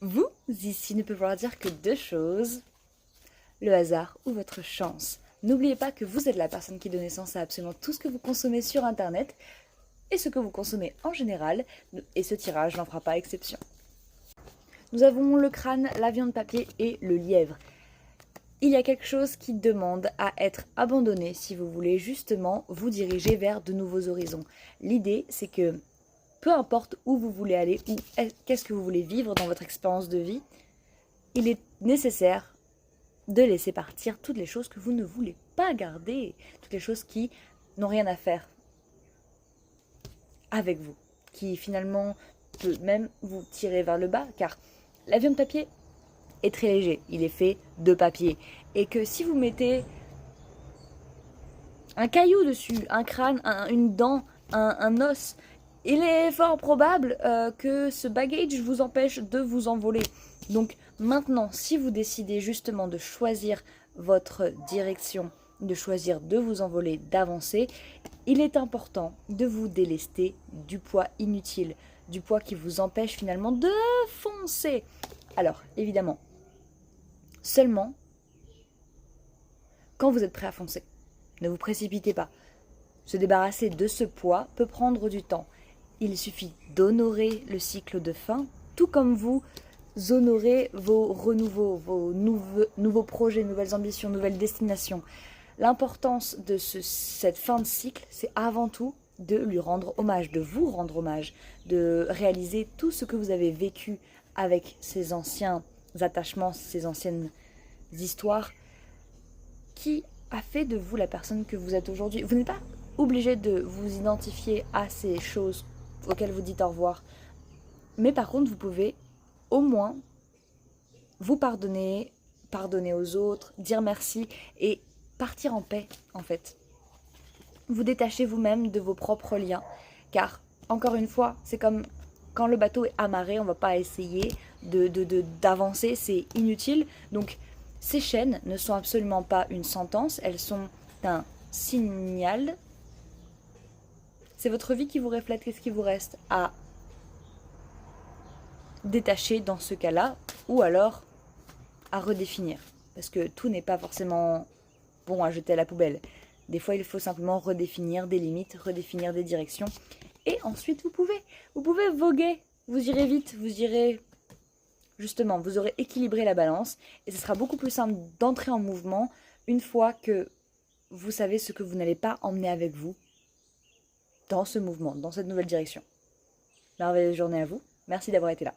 Vous, ici, ne peut vouloir dire que deux choses, le hasard ou votre chance. N'oubliez pas que vous êtes la personne qui donne naissance à absolument tout ce que vous consommez sur Internet et ce que vous consommez en général, et ce tirage n'en fera pas exception. Nous avons le crâne, l'avion de papier et le lièvre. Il y a quelque chose qui demande à être abandonné si vous voulez justement vous diriger vers de nouveaux horizons. L'idée, c'est que peu importe où vous voulez aller ou qu'est-ce que vous voulez vivre dans votre expérience de vie, il est nécessaire de laisser partir toutes les choses que vous ne voulez pas garder, toutes les choses qui n'ont rien à faire avec vous, qui finalement peut même vous tirer vers le bas, car l'avion de papier est très léger, il est fait de papier, et que si vous mettez un caillou dessus, un crâne, une dent, un os, il est fort probable que ce baggage vous empêche de vous envoler. Donc maintenant, si vous décidez justement de choisir votre direction, de choisir de vous envoler, d'avancer, il est important de vous délester du poids inutile, du poids qui vous empêche finalement de foncer. Alors, évidemment, seulement quand vous êtes prêt à foncer. Ne vous précipitez pas. Se débarrasser de ce poids peut prendre du temps. Il suffit d'honorer le cycle de fin, tout comme vous honorez vos renouveaux, vos nouveaux projets, nouvelles ambitions, nouvelles destinations. L'importance de cette fin de cycle, c'est avant tout de lui rendre hommage, de vous rendre hommage, de réaliser tout ce que vous avez vécu avec ces anciens attachements, ces anciennes histoires, qui a fait de vous la personne que vous êtes aujourd'hui. Vous n'êtes pas obligé de vous identifier à ces choses auxquelles vous dites au revoir, mais par contre, vous pouvez au moins vous pardonner, pardonner aux autres, dire merci et partir en paix, en fait. Vous détachez vous-même de vos propres liens, car, encore une fois, c'est comme quand le bateau est amarré, on ne va pas essayer d'avancer, c'est inutile. Donc, ces chaînes ne sont absolument pas une sentence, elles sont un signal. C'est votre vie qui vous reflète, qu'est-ce qui vous reste à détacher dans ce cas-là, ou alors à redéfinir. Parce que tout n'est pas forcément bon à jeter à la poubelle. Des fois, il faut simplement redéfinir des limites, redéfinir des directions. Et ensuite, vous pouvez voguer. Vous irez vite, vous irez... Justement, vous aurez équilibré la balance. Et ce sera beaucoup plus simple d'entrer en mouvement une fois que vous savez ce que vous n'allez pas emmener avec vous dans ce mouvement, dans cette nouvelle direction. Merveilleuse journée à vous. Merci d'avoir été là.